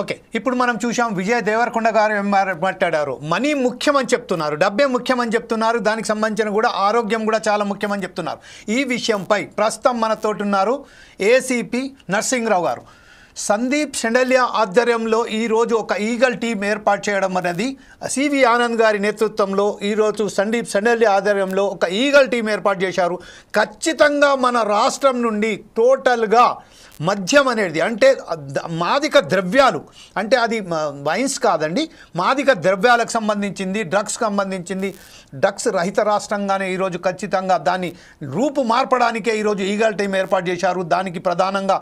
Okay, ఇప్పుడు మనం చూసాం విజయ్ దేవరకొండ గారు మాట్లాడారు, మనీ ముఖ్యమని చెప్తున్నారు, డబ్బే ముఖ్యమని చెప్తున్నారు, దానికి సంబంధించిన కూడా ఆరోగ్యం కూడా చాలా ముఖ్యమని చెప్తున్నారు. ఈ విషయంపై ప్రస్తుతం మనతోటి ఉన్నారు ఏసీపీ నరసింహరావు గారు. సందీప్ సెండల్య ఆధ్వర్యంలో ఈరోజు ఒక ఈగల్ టీం ఏర్పాటు చేయడం అనేది, సివి ఆనంద్ గారి నేతృత్వంలో ఈరోజు సందీప్ సెండల్య ఆధ్వర్యంలో ఒక ఈగల్ టీం ఏర్పాటు చేశారు. ఖచ్చితంగా మన రాష్ట్రం నుండి టోటల్గా మద్యం అనేది, అంటే మాదక ద్రవ్యాలు, అంటే అది వైన్స్ కాదండి, మాదక ద్రవ్యాలకు సంబంధించింది, డ్రగ్స్కి సంబంధించింది, డ్రగ్స్ రహిత రాష్ట్రంగానే ఈరోజు ఖచ్చితంగా దాన్ని రూపు మార్పడానికే ఈరోజు ఈగల్ టీం ఏర్పాటు చేశారు. దానికి ప్రధానంగా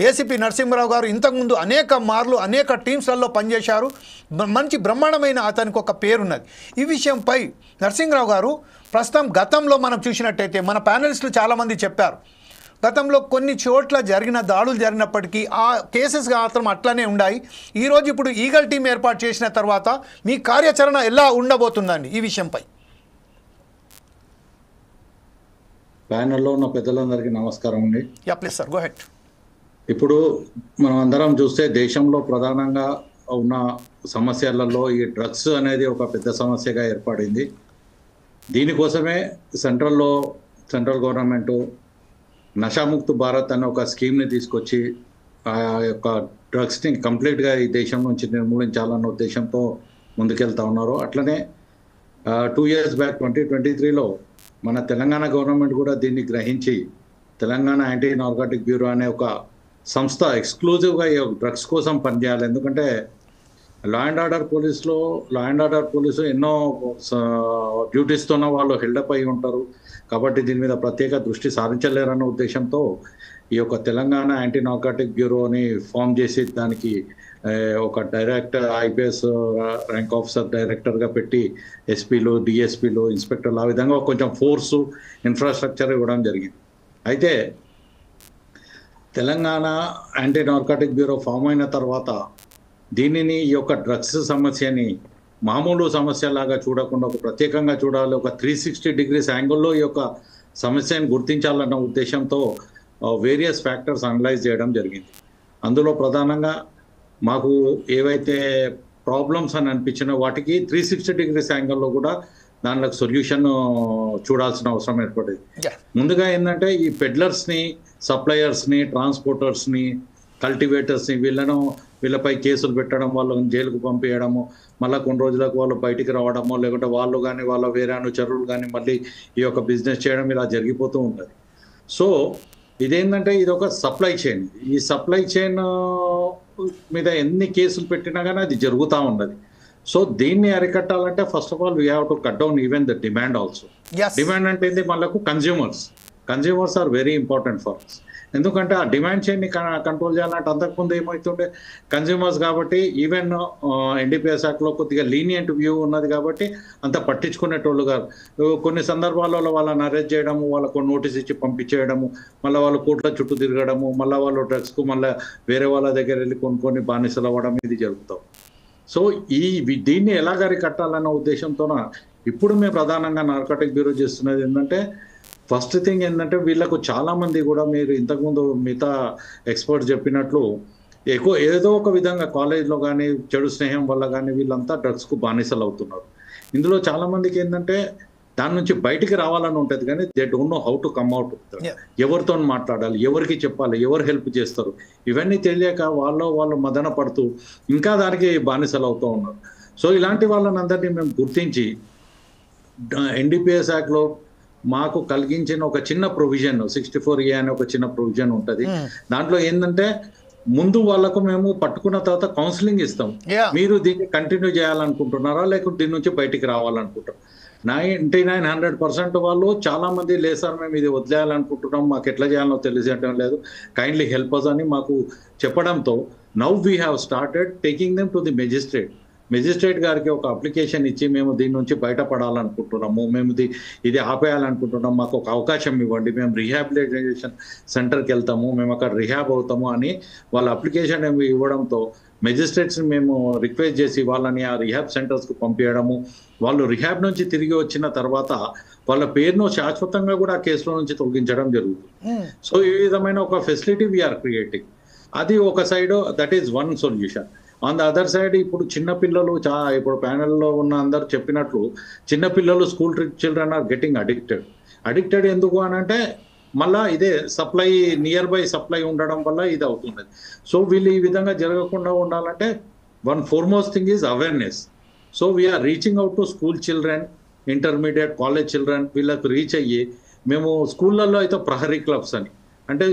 ఏసీపీ నరసింహరావు గారు ఇంతకుముందు అనేక మార్లు అనేక టీమ్స్లలో పనిచేశారు. మంచి బ్రహ్మాండమైన అతనికి ఒక పేరున్నది. ఈ విషయంపై నరసింహరావు గారు ప్రస్తుతం గతంలో మనం చూసినట్టయితే మన ప్యానలిస్టులు చాలామంది చెప్పారు, గతంలో కొన్ని చోట్ల జరిగిన దాడులు జరిగినప్పటికీ ఆ కేసెస్ మాత్రం అట్లనే ఉన్నాయి. ఈరోజు ఇప్పుడు ఈగల్ టీం ఏర్పాటు చేసిన తర్వాత మీ కార్యాచరణ ఎలా ఉండబోతుందండి ఈ విషయంపై? ప్యానెల్లో ఉన్న పెద్దలందరికీ నమస్కారం అండి. Yeah please sir, go head. ఇప్పుడు మనం అందరం చూస్తే దేశంలో ప్రధానంగా ఉన్న సమస్యలలో ఈ డ్రగ్స్ అనేది ఒక పెద్ద సమస్యగా ఏర్పడింది. దీనికోసమే సెంట్రల్ గవర్నమెంటు నషాముక్త్ భారత్ అనే ఒక స్కీమ్ని తీసుకొచ్చి ఆ యొక్క డ్రగ్స్ని కంప్లీట్గా ఈ దేశం నుంచి నిర్మూలించాలన్న ఉద్దేశంతో ముందుకెళ్తా ఉన్నారు. అట్లనే 2 years బ్యాక్ 2023లో మన తెలంగాణ గవర్నమెంట్ కూడా దీన్ని గ్రహించి తెలంగాణ యాంటీ నార్కోటిక్ బ్యూరో అనే ఒక సంస్థ ఎక్స్క్లూజివ్గా ఈ డ్రగ్స్ కోసం పనిచేయాలి. ఎందుకంటే లా అండ్ ఆర్డర్ పోలీసు ఎన్నో డ్యూటీస్తోన వాళ్ళు హెల్డప్ అయి ఉంటారు. కాబట్టి దీని మీద ప్రత్యేక దృష్టి సారించలేరన్న ఉద్దేశంతో ఈ యొక్క తెలంగాణ యాంటీ నార్కోటిక్ బ్యూరోని ఫామ్ చేసి దానికి ఒక డైరెక్టర్ ఐపీఎస్ ర్యాంక్ ఆఫీసర్ డైరెక్టర్గా పెట్టి ఎస్పీలు, డిఎస్పీలు, ఇన్స్పెక్టర్లు ఆ విధంగా కొంచెం ఫోర్సు, ఇన్ఫ్రాస్ట్రక్చర్ ఇవ్వడం జరిగింది. అయితే Telangana anti narcotic bureau form అయిన తర్వాత దీనిని ఈ యొక్క డ్రగ్స్ సమస్యని మామూలు సమస్యలాగా చూడకుండా ఒక ప్రత్యేకంగా చూడాలి, ఒక 360 degrees యాంగిల్లో ఈ యొక్క సమస్యను గుర్తించాలన్న ఉద్దేశంతో వేరియస్ ఫ్యాక్టర్స్ అనలైజ్ చేయడం జరిగింది. అందులో ప్రధానంగా మాకు ఏవైతే ప్రాబ్లమ్స్ అని అనిపించినా వాటికి 360 degrees యాంగిల్లో కూడా దానిలోకి సొల్యూషన్ చూడాల్సిన అవసరం ఏర్పడింది. ముందుగా ఏంటంటే ఈ పెడ్లర్స్ని, సప్లయర్స్ని, ట్రాన్స్పోర్టర్స్ని, కల్టివేటర్స్ని వీళ్ళపై కేసులు పెట్టడం, వాళ్ళని జైలుకు పంపించడము, మళ్ళీ కొన్ని రోజులకు వాళ్ళు బయటికి రావడము, లేకుంటే వాళ్ళు కానీ వాళ్ళ వేరే అనుచరులు కానీ మళ్ళీ ఈ యొక్క బిజినెస్ చేయడం ఇలా జరిగిపోతూ ఉంటుంది. సో ఇదేంటంటే ఇది ఒక సప్లై చైన్. ఈ సప్లై చైన్ మీద ఎన్ని కేసులు పెట్టినా కానీ అది జరుగుతూ ఉన్నది. సో దీన్ని అరికట్టాలంటే first of all we have to cut down even the demand also. Demand అంటే ఏంటి, మనకు consumers are very important for us. ఎందుకంటే ఆ డిమాండ్ చైన్ని కంట్రోల్ చేయాలంటే అంతకుముందు ఏమవుతుండే కన్జ్యూమర్స్ కాబట్టి ఈవెన్ ఎన్డీపీఎస్ యాక్ట్లో కొద్దిగా లీనియంట్ వ్యూ ఉన్నది కాబట్టి అంత పట్టించుకునేటోళ్ళు కాదు. కొన్ని సందర్భాలలో వాళ్ళని అరెస్ట్ చేయడము, వాళ్ళకు నోటీస్ ఇచ్చి పంపించేయడము, మళ్ళీ వాళ్ళు కోర్టుల చుట్టూ తిరగడము, మళ్ళీ వాళ్ళు డ్రగ్స్కు మళ్ళీ వేరే వాళ్ళ దగ్గర వెళ్ళి కొనుక్కొని బానిసలు అవ్వడం ఇది జరుగుతాం. సో దీన్ని ఎలాగ అరికట్టాలన్న ఉద్దేశంతోన ఇప్పుడు మేము ప్రధానంగా నార్కోటిక్ బ్యూరో చేస్తున్నది ఏంటంటే, ఫస్ట్ థింగ్ ఏంటంటే వీళ్ళకు చాలామంది కూడా మీరు ఇంతకుముందు మిగతా ఎక్స్పర్ట్స్ చెప్పినట్లు ఏదో ఒక విధంగా కాలేజ్లో కానీ చెడు స్నేహం వల్ల కానీ వీళ్ళంతా డ్రగ్స్కు బానిసలు అవుతున్నారు. ఇందులో చాలామందికి ఏంటంటే దాని నుంచి బయటికి రావాలని ఉంటుంది కానీ they don't know how to come out. ఎవరితో మాట్లాడాలి, ఎవరికి చెప్పాలి, ఎవరు హెల్ప్ చేస్తారు, ఇవన్నీ తెలియక వాళ్ళు మదన పడుతూ ఇంకా దానికి బానిసలు అవుతూ ఉన్నారు. సో ఇలాంటి వాళ్ళని అందరినీ మేము గుర్తించి ఎన్డీపీఎస్ యాక్ట్లో మాకు కలిగించిన ఒక చిన్న ప్రొవిజన్ 64A అనే ఒక చిన్న ప్రొవిజన్ ఉంటుంది. దాంట్లో ఏంటంటే ముందు వాళ్ళకు మేము పట్టుకున్న తర్వాత కౌన్సిలింగ్ ఇస్తాం. మీరు దీన్ని కంటిన్యూ చేయాలనుకుంటున్నారా లేకుంటే దీని నుంచి బయటికి రావాలనుకుంటారు. 99-100% వాళ్ళు చాలా మంది లేదు సార్ మేము ఇది వదిలేయాలనుకుంటున్నాం, మాకు ఎట్లా చేయాలో తెలియడం లేదు, కైండ్లీ హెల్ప్ అస్ అని మాకు చెప్పడంతో now we have started taking them to the magistrate గారికి ఒక అప్లికేషన్ ఇచ్చి మేము దీని నుంచి బయటపడాలనుకుంటున్నాము, మేము ఇది ఆపేయాలనుకుంటున్నాం, మాకు ఒక అవకాశం ఇవ్వండి, మేము రీహాబిలిటేషన్ సెంటర్కి వెళ్తాము, మేము అక్కడ రిహాబ్ అవుతాము అని వాళ్ళ అప్లికేషన్ ఇవ్వడంతో మెజిస్ట్రేట్స్ని మేము రిక్వెస్ట్ చేసి వాళ్ళని ఆ రిహాబ్ సెంటర్స్కు పంపించడము, వాళ్ళు రిహాబ్ నుంచి తిరిగి వచ్చిన తర్వాత వాళ్ళ పేరును శాశ్వతంగా కూడా ఆ కేసులో నుంచి తొలగించడం జరుగుతుంది. సో ఈ విధమైన ఒక ఫెసిలిటీ వీఆర్ క్రియేటింగ్. అది ఒక side, that is one solution. On the other side ఇప్పుడు చిన్నపిల్లలు ఇప్పుడు ప్యానెల్లో ఉన్న అందరు చెప్పినట్లు చిన్నపిల్లలు school children are getting addicted ఎందుకు అని అంటే మళ్ళా ఇదే సప్లై నియర్ బై సప్లై ఉండడం వల్ల ఇది అవుతుంది. సో వీళ్ళు ఈ విధంగా జరగకుండా ఉండాలంటే one foremost thing is awareness. So we are reaching out to school children, intermediate, college children వీళ్ళకి రీచ్ అయ్యి మేము స్కూళ్ళల్లో అయితే ప్రహరీ క్లబ్స్ అని అంటే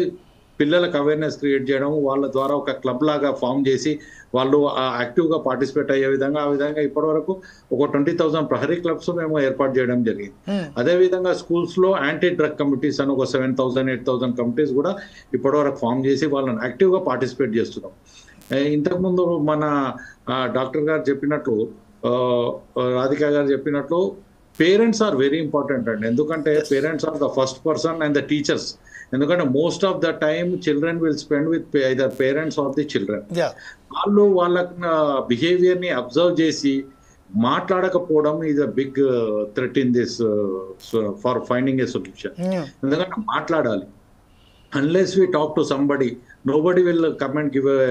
పిల్లలకు అవేర్నెస్ క్రియేట్ చేయడం, వాళ్ళ ద్వారా ఒక క్లబ్ లాగా ఫామ్ చేసి వాళ్ళు యాక్టివ్గా పార్టిసిపేట్ అయ్యే విధంగా ఆ విధంగా ఇప్పటివరకు ఒక 20,000 ప్రహరీ క్లబ్స్ మేము ఏర్పాటు చేయడం జరిగింది. అదేవిధంగా స్కూల్స్లో యాంటీ డ్రగ్ కమిటీస్ అని ఒక 7,000, 8,000 కమిటీస్ కూడా ఇప్పటివరకు ఫామ్ చేసి వాళ్ళని యాక్టివ్గా పార్టిసిపేట్ చేస్తున్నాం. ఇంతకుముందు మన డాక్టర్ గారు చెప్పినట్లు, రాధిక గారు చెప్పినట్లు పేరెంట్స్ ఆర్ వెరీ ఇంపార్టెంట్ అండి. ఎందుకంటే parents are the first person and the teachers. ఎందుకంటే most of the time children will spend with either parents of the children. వాళ్ళు వాళ్ళ బిహేవియర్ ని అబ్జర్వ్ చేసి మాట్లాడకపోవడం is a big threat in this for finding a solution. ఎందుకంటే మాట్లాడాలి. Unless we talk to somebody nobody will come and give a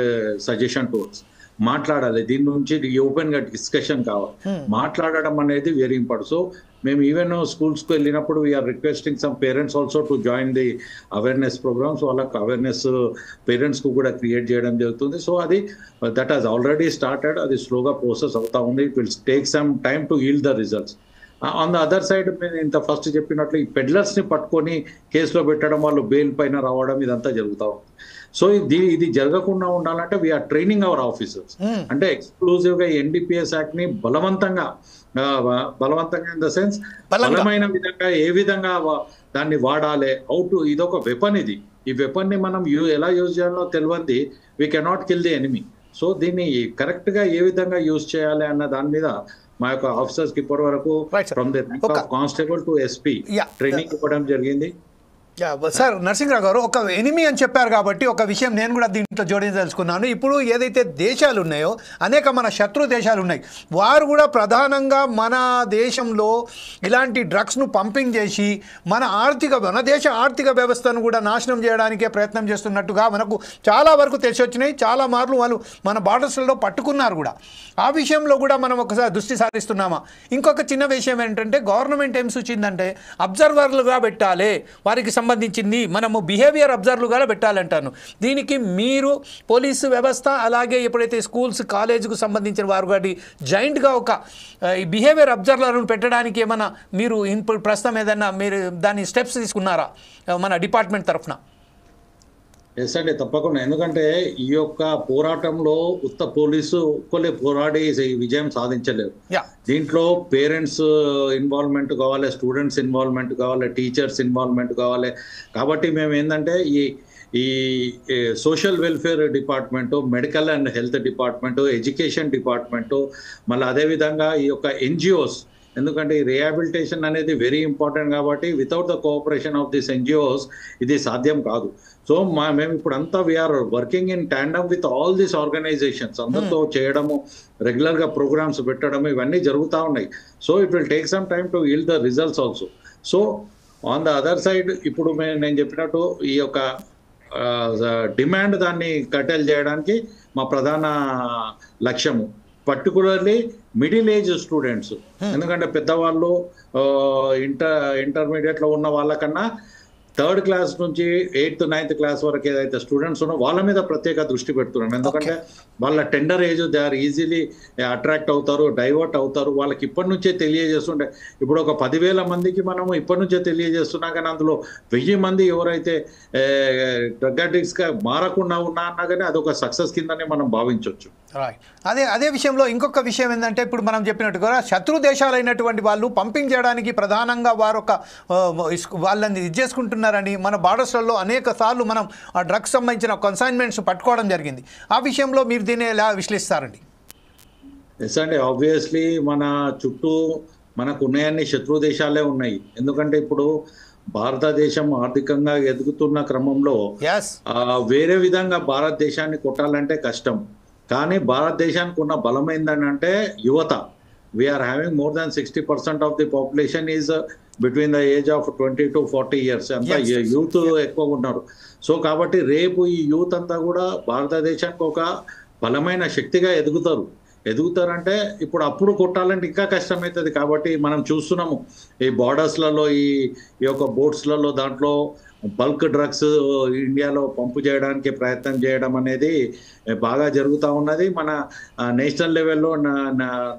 suggestion to us. మాట్లాడాలి, దీని నుంచి ఓపెన్ గా డిస్కషన్ కావాలి. మాట్లాడడం అనేది వెరీ ఇంపార్టెంట్. సో మేము ఈవెన్ స్కూల్స్కి వెళ్ళినప్పుడు we are requesting some parents also to join the awareness programmes. వాళ్ళకి అవేర్నెస్ పేరెంట్స్కు కూడా క్రియేట్ చేయడం జరుగుతుంది. సో అది దట్ హాజ్ ఆల్రెడీ స్టార్టెడ్. అది స్లోగా ప్రాసెస్ అవుతా ఉంది. It will take some time to yield the results. On the other side నేను ఇంత ఫస్ట్ చెప్పినట్లు ఈ పెడ్లర్స్ని పట్టుకొని కేసులో పెట్టడం, వాళ్ళు బెయిల్ పైన రావడం ఇదంతా జరుగుతూ ఉంది. సో ఇది జరగకుండా ఉండాలంటే వీఆర్ ట్రైనింగ్ అవర్ ఆఫీసర్స్. అంటే ఎక్స్క్లూజివ్ గా ఎన్డీపీఎస్ యాక్ట్ ని బలవంతంగా ఇన్ ద సెన్స్ బలమైన విధంగా ఏ విధంగా దాన్ని వాడాలి, ఇదొక వెపన్. ఈ వెపన్ ని మనం ఎలా యూజ్ చేయాలో తెలియంది we cannot kill the enemy. So దీన్ని కరెక్ట్ గా ఏ విధంగా యూజ్ చేయాలి అన్న దాని మీద మా యొక్క ఆఫీసర్స్ కి ఇప్పటి వరకు from the rank of constable to SP training ఇవ్వడం జరిగింది. సార్ నరసింహరావు గారు, ఒక ఎనిమీ అని చెప్పారు కాబట్టి ఒక విషయం నేను కూడా దీంట్లో జోడించదలుచుకున్నాను. ఇప్పుడు ఏదైతే దేశాలు ఉన్నాయో అనేక మన శత్రు దేశాలు ఉన్నాయి, వారు కూడా ప్రధానంగా మన దేశంలో ఇలాంటి డ్రగ్స్ను పంపింగ్ చేసి మన దేశ ఆర్థిక వ్యవస్థను కూడా నాశనం చేయడానికే ప్రయత్నం చేస్తున్నట్టుగా మనకు చాలా వరకు తెలిసి వచ్చినాయి. చాలా మార్లు వాళ్ళు మన బార్డర్స్లో పట్టుకున్నారు కూడా. ఆ విషయంలో కూడా మనం ఒకసారి దృష్టి సారిస్తున్నామా? ఇంకొక చిన్న విషయం ఏంటంటే గవర్నమెంట్ ఏం సూచిందంటే అబ్జర్వర్లుగా పెట్టాలి, వారికి సంబంధించింది మనము బిహేవియర్ అబ్జర్వర్లుగా పెట్టాలంటాను. దీనికి మీరు పోలీసు వ్యవస్థ అలాగే ఎప్పుడైతే స్కూల్స్ కాలేజీకు సంబంధించిన వారు కానీ జాయింట్గా ఒక ఈ బిహేవియర్ అబ్జర్వర్లను పెట్టడానికి ఏమైనా మీరు ఇప్పుడు ప్రస్తుతం ఏదైనా మీరు దాని స్టెప్స్ తీసుకున్నారా మన డిపార్ట్మెంట్ తరఫున? ఎస్ అండి, తప్పకుండా. ఎందుకంటే ఈ యొక్క పోరాటంలో పోలీసు ఒక్కలే పోరాడి విజయం సాధించలేరు. దీంట్లో పేరెంట్స్ ఇన్వాల్వ్మెంట్ కావాలి, స్టూడెంట్స్ ఇన్వాల్వ్మెంట్ కావాలి, టీచర్స్ ఇన్వాల్వ్మెంట్ కావాలి. కాబట్టి మేము ఏంటంటే ఈ social welfare department, medical and health department, education department, మళ్ళీ అదేవిధంగా ఈ యొక్క ఎన్జిఓస్, ఎందుకంటే ఈ రిహాబిలిటేషన్ అనేది వెరీ ఇంపార్టెంట్. కాబట్టి without the cooperation of this NGOs ఇది సాధ్యం కాదు. సో మేము ఇప్పుడు అంతా we are working in tandem with all these organisations. అందరితో చేయడము, రెగ్యులర్గా ప్రోగ్రామ్స్ పెట్టడము, ఇవన్నీ జరుగుతూ ఉన్నాయి. So it will take some time to yield the results also. So on the other side ఇప్పుడు నేను చెప్పినట్టు ఈ యొక్క డిమాండ్ దాన్ని కట్టెల్ చేయడానికి మా ప్రధాన లక్ష్యము. పర్టికులర్లీ మిడిల్ ఏజ్ స్టూడెంట్స్, ఎందుకంటే పెద్దవాళ్ళు ఇంటర్మీడియట్లో ఉన్న వాళ్ళకన్నా 3rd క్లాస్ నుంచి 8th 9th క్లాస్ వరకు ఏదైతే స్టూడెంట్స్ ఉన్నారో వాళ్ళ మీద ప్రత్యేక దృష్టి పెడుతున్నాం. ఎందుకంటే వాళ్ళ tender age, they are easily attract అవుతారు, డైవర్ట్ అవుతారు. వాళ్ళకి ఇప్పటి నుంచే తెలియజేస్తుంటే ఇప్పుడు ఒక 10,000 మందికి మనము ఇప్పటి నుంచే తెలియజేస్తున్నాం, కానీ అందులో 1000 మంది ఎవరైతే డ్రగ్ అడిక్ట్స్గా మారకుండా ఉన్నా అన్నా కానీ అదొక సక్సెస్ కిందనే మనం భావించవచ్చు. అదే విషయంలో ఇంకొక విషయం ఏంటంటే ఇప్పుడు మనం చెప్పినట్టుగా శత్రు దేశాలైనటువంటి వాళ్ళు పంపింగ్ చేయడానికి ప్రధానంగా వారు వాళ్ళని ఇది చేసుకుంటున్నారని మన బార్డర్స్లలో అనేక సార్లు మనం ఆ డ్రగ్స్ సంబంధించిన కన్సైన్మెంట్స్ పట్టుకోవడం జరిగింది. ఆ విషయంలో మీరు దీన్ని ఎలా విశ్లేషిస్తారండి? ఎస్ అండి, ఆబ్వియస్లీ మన చుట్టూ మనకు ఉన్నాయన్ని శత్రు దేశాలే ఉన్నాయి. ఎందుకంటే ఇప్పుడు భారతదేశం ఆర్థికంగా ఎదుగుతున్న క్రమంలో వేరే విధంగా భారతదేశాన్ని కొట్టాలంటే కష్టం. కానీ భారతదేశానికి ఉన్న బలం ఏంటంటే యువత. We are having more than 60% of the population is between the age of 20 to 40 years. అంతా యూత్ ఎక్కువ ఉన్నారు. సో కాబట్టి రేపు ఈ యూత్ అంతా కూడా భారతదేశానికి ఒక బలమైన శక్తిగా ఎదుగుతారంటే ఇప్పుడు అప్పుడు కొట్టాలంటే ఇంకా కష్టమవుతుంది. కాబట్టి మనం చూస్తున్నాము ఈ బార్డర్స్లలో ఈ యొక్క బోట్స్లలో దాంట్లో బల్క్ డ్రగ్స్ ఇండియాలో పంపు చేయడానికి ప్రయత్నం చేయడం అనేది బాగా జరుగుతూ ఉన్నది. మన నేషనల్ లెవెల్లో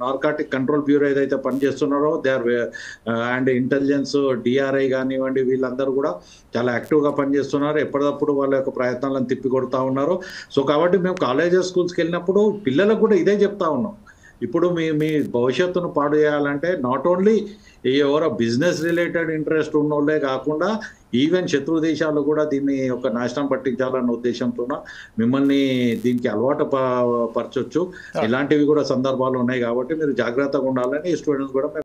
నార్కాటిక్ కంట్రోల్ బ్యూరో ఏదైతే పనిచేస్తున్నారో they are and intelligence DRI కానివ్వండి, వీళ్ళందరూ కూడా చాలా యాక్టివ్గా పనిచేస్తున్నారు. ఎప్పటికప్పుడు వాళ్ళ యొక్క ప్రయత్నాలను తిప్పి కొడుతూ ఉన్నారు. సో కాబట్టి మేము కాలేజెస్ స్కూల్స్కి వెళ్ళినప్పుడు పిల్లలకు కూడా ఇదే చెప్తా ఉన్నాం. ఇప్పుడు మీ భవిష్యత్తును పాడు చేయాలంటే నాట్ ఓన్లీ ఎవరో బిజినెస్ రిలేటెడ్ ఇంట్రెస్ట్ ఉన్నోళ్ళే కాకుండా ఈవెన్ శత్రు దేశాలు కూడా దీన్ని ఒక నాశనం పట్టించాలన్న ఉద్దేశంతో మిమ్మల్ని దీనికి అలవాటు పరచొచ్చు. ఇలాంటివి కూడా సందర్భాలు ఉన్నాయి. కాబట్టి మీరు జాగ్రత్తగా ఉండాలని స్టూడెంట్స్ కూడా